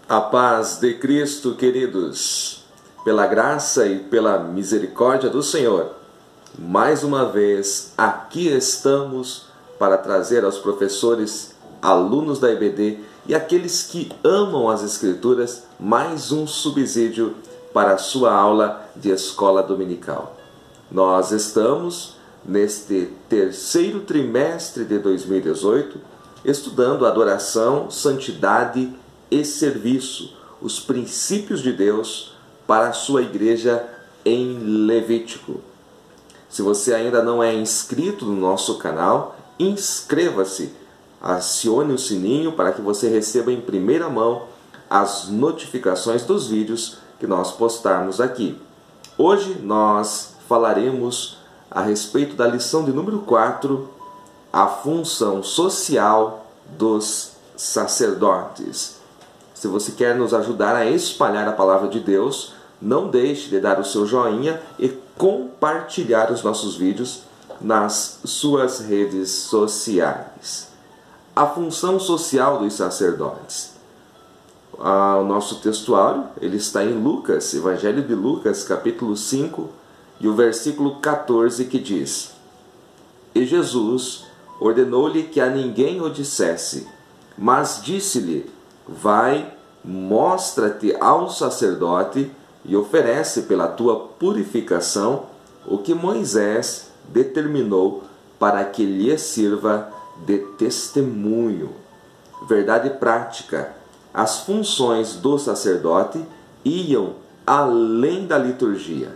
A paz de Cristo, queridos, pela graça e pela misericórdia do Senhor, mais uma vez aqui estamos para trazer aos professores, alunos da EBD e aqueles que amam as Escrituras mais um subsídio para a sua aula de escola dominical. Nós estamos neste terceiro trimestre de 2018 estudando adoração, santidade e serviço, os princípios de Deus para a sua igreja em Levítico. Se você ainda não é inscrito no nosso canal, inscreva-se, acione o sininho para que você receba em primeira mão as notificações dos vídeos que nós postarmos aqui. Hoje nós falaremos a respeito da lição de número 4, a função social dos sacerdotes. Se você quer nos ajudar a espalhar a palavra de Deus, não deixe de dar o seu joinha e compartilhar os nossos vídeos nas suas redes sociais. A função social dos sacerdotes. O nosso textuário ele está em Lucas, Evangelho de Lucas, capítulo 5, e o versículo 14, que diz: E Jesus ordenou-lhe que a ninguém o dissesse, mas disse-lhe: Vai, mostra-te ao sacerdote e oferece pela tua purificação o que Moisés determinou para que lhe sirva de testemunho. Verdade prática. As funções do sacerdote iam além da liturgia.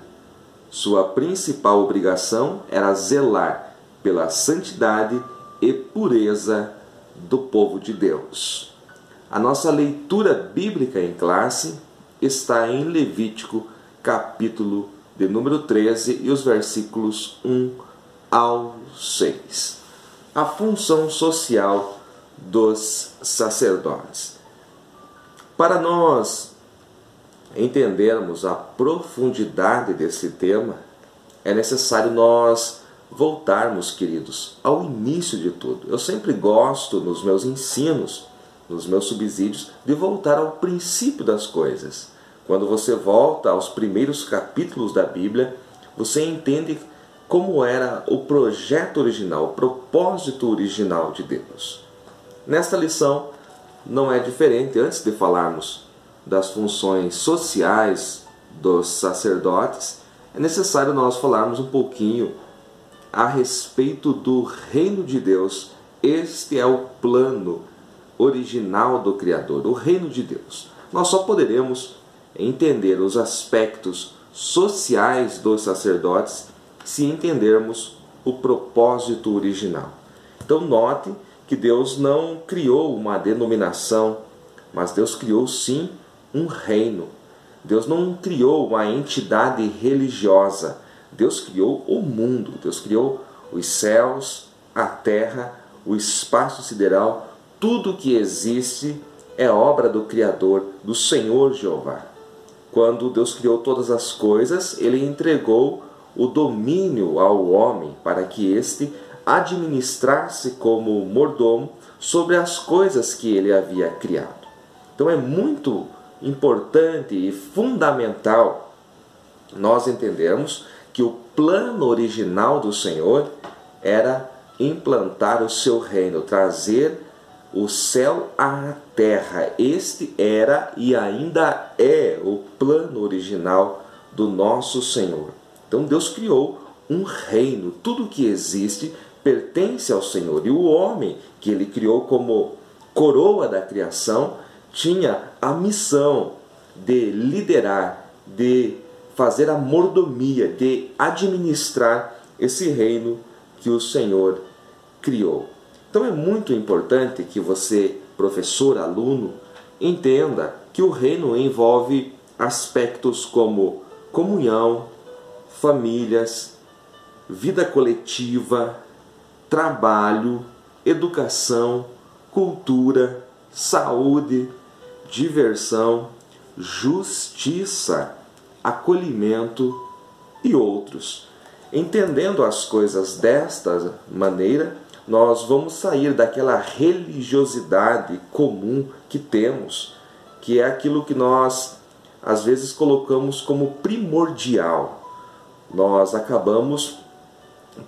Sua principal obrigação era zelar pela santidade e pureza do povo de Deus. A nossa leitura bíblica em classe está em Levítico, capítulo de número 13 e os versículos 1 ao 6. A função social dos sacerdotes. Para nós entendermos a profundidade desse tema, é necessário nós voltarmos, queridos, ao início de tudo. Eu sempre gosto, nos meus ensinos, nos meus subsídios, de voltar ao princípio das coisas. Quando você volta aos primeiros capítulos da Bíblia, você entende como era o projeto original, o propósito original de Deus. Nesta lição não é diferente. Antes de falarmos das funções sociais dos sacerdotes, é necessário nós falarmos um pouquinho a respeito do reino de Deus. Este é o plano original do Criador, o reino de Deus. Nós só poderemos entender os aspectos sociais dos sacerdotes se entendermos o propósito original. Então note que Deus não criou uma denominação, mas Deus criou sim um reino. Deus não criou uma entidade religiosa. Deus criou o mundo. Deus criou os céus, a terra, o espaço sideral. Tudo que existe é obra do Criador, do Senhor Jeová. Quando Deus criou todas as coisas, Ele entregou o domínio ao homem para que éste administrasse como mordomo sobre as coisas que Ele havia criado. Então é muito importante e fundamental nós entendermos que o plano original do Senhor era implantar o seu reino, trazer o céu à terra. Este era e ainda é o plano original do nosso Senhor. Então Deus criou um reino. Tudo que existe pertence ao Senhor. E o homem que Ele criou como coroa da criação tinha a missão de liderar, de fazer a mordomia, de administrar esse reino que o Senhor criou. Então é muito importante que você, professor, aluno, entenda que o reino envolve aspectos como comunhão, famílias, vida coletiva, trabalho, educação, cultura, saúde, diversão, justiça, acolhimento e outros. Entendendo as coisas desta maneira, nós vamos sair daquela religiosidade comum que temos que é aquilo que nós às vezes colocamos como primordial. Nós acabamos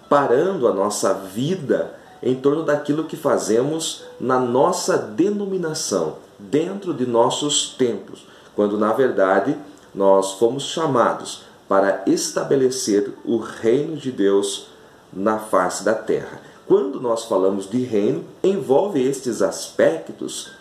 parando a nossa vida em torno daquilo que fazemos na nossa denominação, dentro de nossos templos, quando na verdade nós fomos chamados para estabelecer o reino de Deus na face da terra. Quando nós falamos de reino, envolve estes aspectos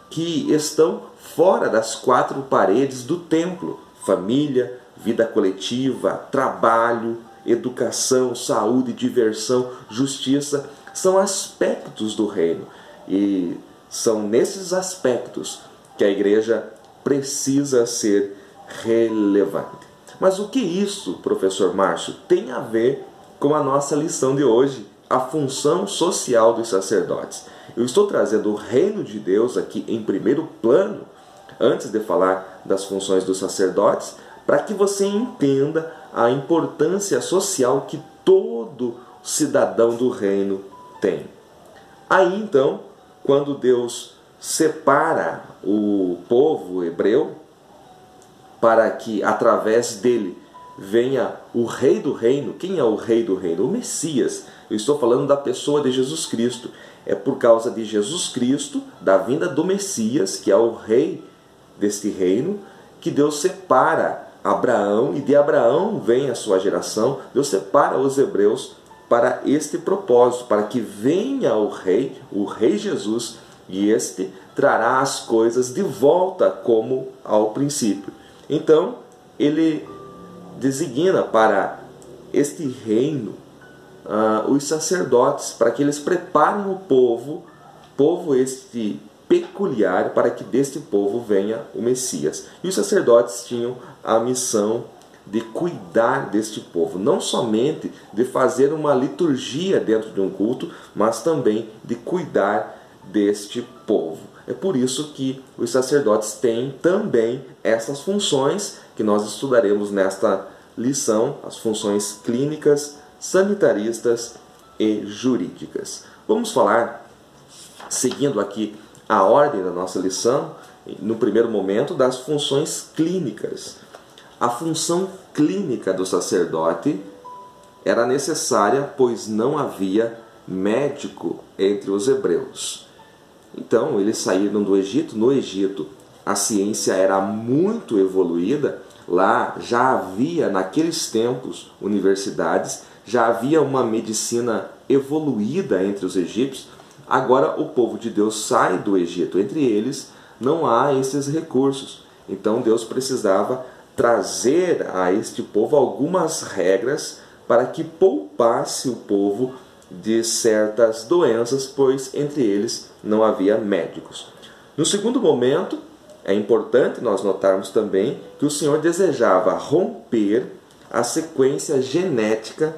que estão fora das quatro paredes do templo: família, vida coletiva, trabalho, educação, saúde, diversão, justiça. São aspectos do reino, e são nesses aspectos que a igreja precisa ser relevante. Mas o que isso, professor Márcio, tem a ver com a nossa lição de hoje, a função social dos sacerdotes? Eu estou trazendo o reino de Deus aqui em primeiro plano, antes de falar das funções dos sacerdotes, para que você entenda a importância social que todo cidadão do reino tem. Aí então, quando Deus separa o povo hebreu para que através dele venha o rei do reino. Quem é o rei do reino? O Messias. Eu estou falando da pessoa de Jesus Cristo. É por causa de Jesus Cristo, da vinda do Messias, que é o rei deste reino, que Deus separa Abraão, e de Abraão vem a sua geração. Deus separa os hebreus para este propósito, para que venha o rei Jesus, e este trará as coisas de volta como ao princípio. Então, ele designa para este reino os sacerdotes, para que eles preparem o povo este peculiar, para que deste povo venha o Messias. E os sacerdotes tinham a missão de cuidar deste povo, não somente de fazer uma liturgia dentro de um culto, mas também de cuidar deste povo. É por isso que os sacerdotes têm também essas funções que nós estudaremos nesta lição, as funções clínicas, sanitaristas e jurídicas. Vamos falar, seguindo aqui a ordem da nossa lição, no primeiro momento, das funções clínicas. A função clínica do sacerdote era necessária, pois não havia médico entre os hebreus. Então, eles saíram do Egito. No Egito, a ciência era muito evoluída. Lá já havia, naqueles tempos, universidades, já havia uma medicina evoluída entre os egípcios. Agora, o povo de Deus sai do Egito. Entre eles, não há esses recursos. Então, Deus precisava trazer a este povo algumas regras para que poupasse o povo de certas doenças, pois entre eles não havia médicos. No segundo momento, é importante nós notarmos também que o Senhor desejava romper a sequência genética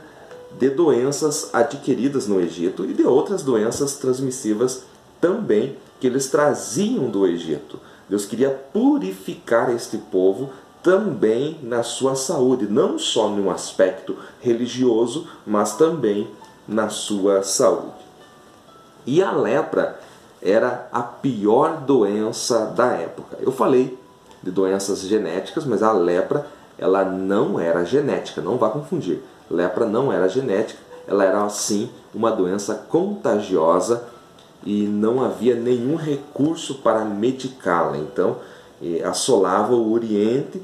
de doenças adquiridas no Egito e de outras doenças transmissivas também que eles traziam do Egito. Deus queria purificar este povo também na sua saúde, não só no aspecto religioso, mas também na sua saúde. E a lepra era a pior doença da época. Eu falei de doenças genéticas, mas a lepra, ela não era genética, não vá confundir. Lepra não era genética, ela era sim uma doença contagiosa e não havia nenhum recurso para medicá-la. Então, assolava o Oriente,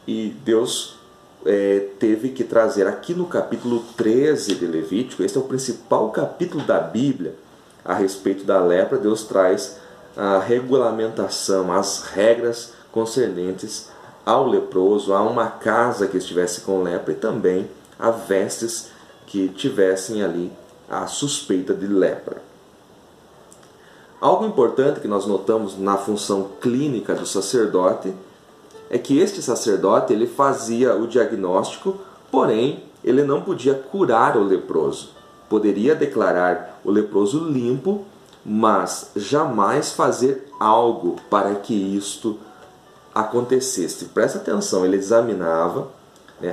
e Deus teve que trazer aqui no capítulo 13 de Levítico. Este é o principal capítulo da Bíblia a respeito da lepra. Deus traz a regulamentação, as regras concernentes ao leproso, a uma casa que estivesse com lepra e também a vestes que tivessem ali a suspeita de lepra. Algo importante que nós notamos na função clínica do sacerdote é que este sacerdote ele fazia o diagnóstico, porém ele não podia curar o leproso. Poderia declarar o leproso limpo, mas jamais fazer algo para que isto acontecesse. Presta atenção, ele examinava,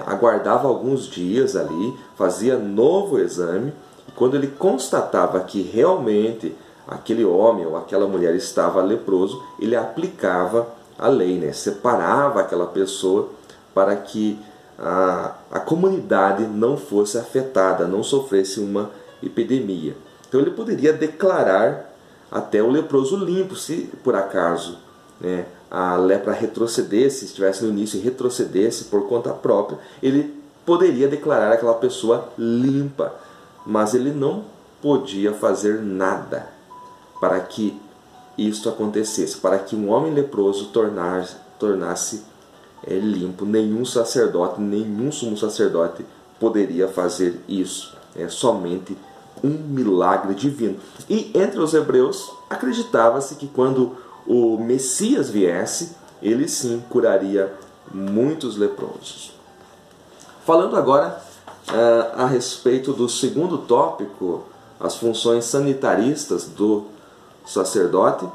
aguardava alguns dias ali, fazia novo exame, e quando ele constatava que realmente aquele homem ou aquela mulher estava leproso, ele aplicava a lei, né? Separava aquela pessoa para que a comunidade não fosse afetada, não sofresse uma epidemia. Então ele poderia declarar até o leproso limpo, se por acaso, né, a lepra retrocedesse, estivesse no início e retrocedesse por conta própria, ele poderia declarar aquela pessoa limpa, mas ele não podia fazer nada para que isto acontecesse, para que um homem leproso tornasse limpo. Nenhum sacerdote, nenhum sumo sacerdote poderia fazer isso. É somente um milagre divino. E entre os hebreus acreditava-se que quando o Messias viesse, ele sim curaria muitos leprosos. Falando agora a respeito do segundo tópico, as funções sanitaristas do sacerdote,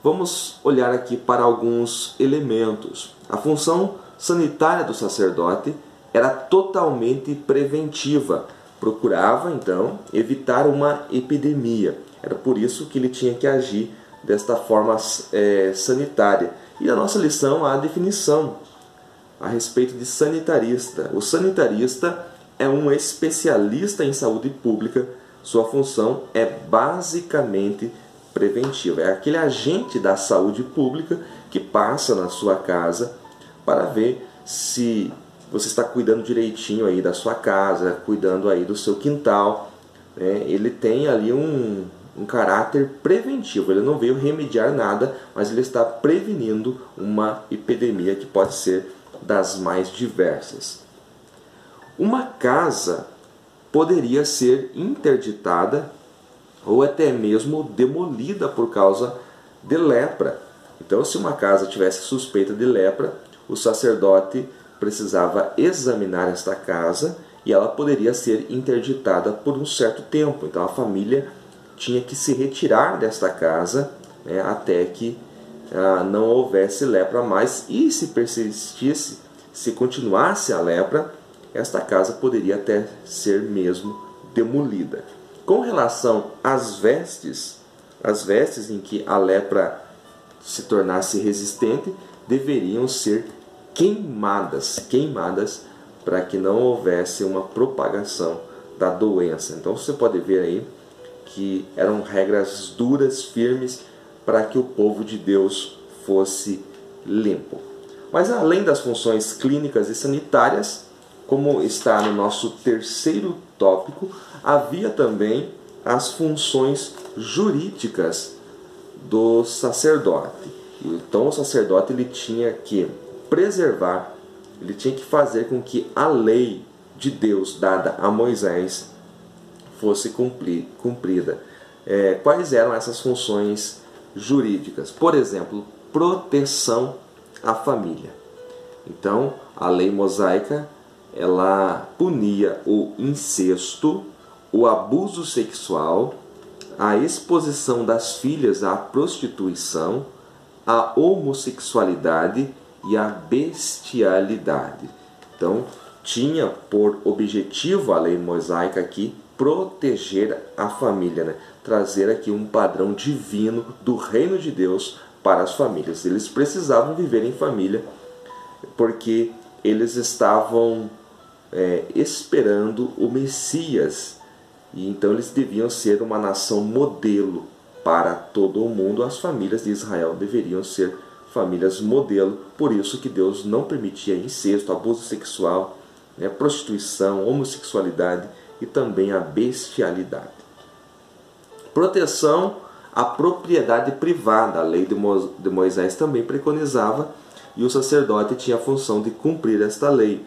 vamos olhar aqui para alguns elementos. A função sanitária do sacerdote era totalmente preventiva. Procurava, então, evitar uma epidemia. Era por isso que ele tinha que agir desta forma sanitária. E na nossa lição há a definição a respeito de sanitarista. O sanitarista é um especialista em saúde pública. Sua função é basicamente preventiva. É aquele agente da saúde pública que passa na sua casa para ver se você está cuidando direitinho aí da sua casa, cuidando aí do seu quintal. Ele tem ali um caráter preventivo. Ele não veio remediar nada, mas ele está prevenindo uma epidemia que pode ser das mais diversas. Uma casa poderia ser interditada ou até mesmo demolida por causa de lepra. Então, se uma casa tivesse suspeita de lepra, o sacerdote precisava examinar esta casa e ela poderia ser interditada por um certo tempo. Então, a família tinha que se retirar desta casa, né, até que não houvesse lepra mais. E se persistisse, se continuasse a lepra, esta casa poderia até ser mesmo demolida. Com relação às vestes em que a lepra se tornasse resistente, deveriam ser queimadas para que não houvesse uma propagação da doença. Então você pode ver aí que eram regras duras, firmes, para que o povo de Deus fosse limpo. Mas além das funções clínicas e sanitárias, como está no nosso terceiro tópico, havia também as funções jurídicas do sacerdote. Então o sacerdote ele tinha que preservar, ele tinha que fazer com que a lei de Deus dada a Moisés fosse cumprida. Quais eram essas funções jurídicas? Por exemplo, proteção à família. Então, a lei mosaica ela punia o incesto, o abuso sexual, a exposição das filhas à prostituição, a homossexualidade e a bestialidade. Então, tinha por objetivo a lei mosaica aqui proteger a família, né? Trazer aqui um padrão divino do reino de Deus para as famílias. Eles precisavam viver em família porque eles estavam esperando o Messias, e então eles deviam ser uma nação modelo para todo o mundo. As famílias de Israel deveriam ser famílias modelo, por isso que Deus não permitia incesto, abuso sexual, prostituição, homossexualidade e também a bestialidade. Proteção à propriedade privada, a lei de Moisés também preconizava, e o sacerdote tinha a função de cumprir esta lei.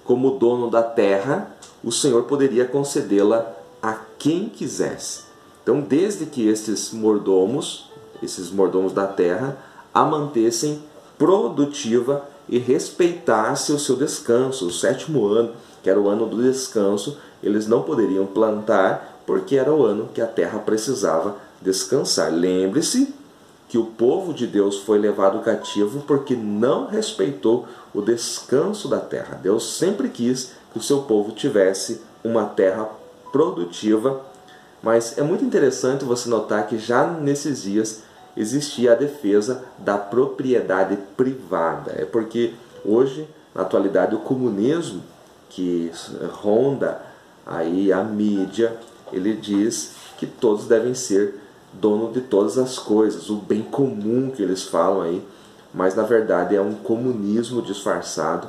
Como dono da terra, o Senhor poderia concedê-la a quem quisesse. Então, desde que esses mordomos da terra, a mantessem produtiva e respeitasse o seu descanso. O 7º ano, que era o ano do descanso, eles não poderiam plantar, porque era o ano que a terra precisava descansar. Lembre-se que o povo de Deus foi levado cativo porque não respeitou o descanso da terra. Deus sempre quis que o seu povo tivesse uma terra produtiva, mas é muito interessante você notar que já nesses dias existia a defesa da propriedade privada. É porque hoje, na atualidade, o comunismo que ronda aí a mídia, ele diz que todos devem ser dono de todas as coisas, o bem comum que eles falam aí, mas na verdade é um comunismo disfarçado.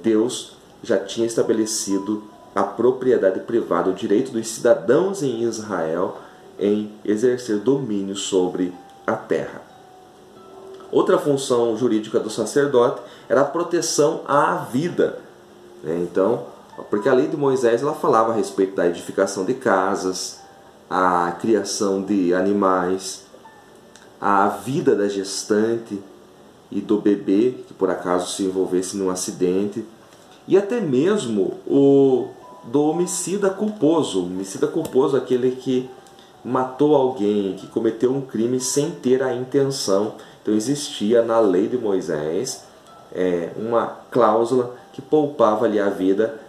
Deus já tinha estabelecido a propriedade privada, o direito dos cidadãos em Israel em exercer domínio sobre a terra. Outra função jurídica do sacerdote era a proteção à vida. Então, porque a lei de Moisés ela falava a respeito da edificação de casas, a criação de animais, a vida da gestante e do bebê que por acaso se envolvesse num acidente, e até mesmo do homicida culposo. O homicida culposo é aquele que matou alguém, que cometeu um crime sem ter a intenção. Então existia na lei de Moisés uma cláusula que poupava ali a vida,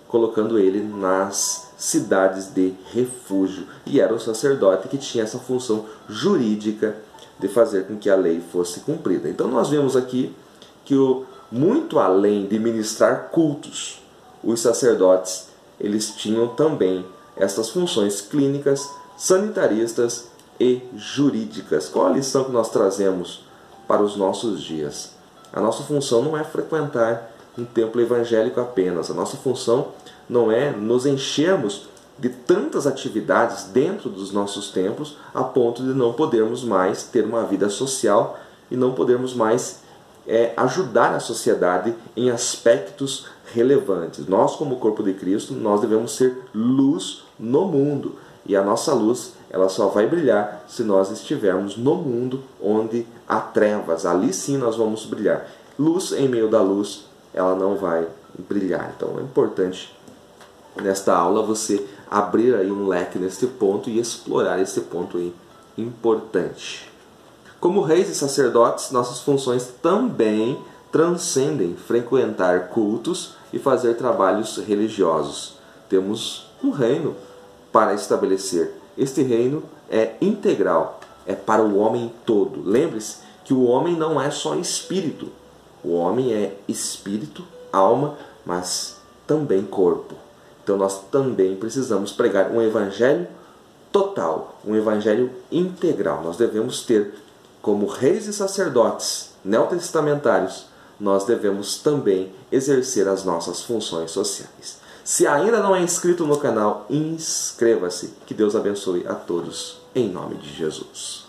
colocando ele nas cidades de refúgio. E era o sacerdote que tinha essa função jurídica de fazer com que a lei fosse cumprida. Então nós vemos aqui que muito além de ministrar cultos, os sacerdotes eles tinham também essas funções clínicas, sanitaristas e jurídicas. Qual a lição que nós trazemos para os nossos dias? A nossa função não é frequentar um templo evangélico apenas. A nossa função não é nos enchermos de tantas atividades dentro dos nossos templos a ponto de não podermos mais ter uma vida social e não podermos mais ajudar a sociedade em aspectos relevantes. Nós, como corpo de Cristo, nós devemos ser luz no mundo. E a nossa luz, ela só vai brilhar se nós estivermos no mundo onde há trevas. Ali sim nós vamos brilhar. Luz em meio da luz, ela não vai brilhar. Então é importante, nesta aula, você abrir aí um leque neste ponto e explorar esse ponto aí importante. Como reis e sacerdotes, nossas funções também transcendem frequentar cultos e fazer trabalhos religiosos. Temos um reino para estabelecer. Este reino é integral, é para o homem todo. Lembre-se que o homem não é só espírito. O homem é espírito, alma, mas também corpo. Então nós também precisamos pregar um evangelho total, um evangelho integral. Nós devemos ter, como reis e sacerdotes neotestamentários, nós devemos também exercer as nossas funções sociais. Se ainda não é inscrito no canal, inscreva-se. Que Deus abençoe a todos, em nome de Jesus.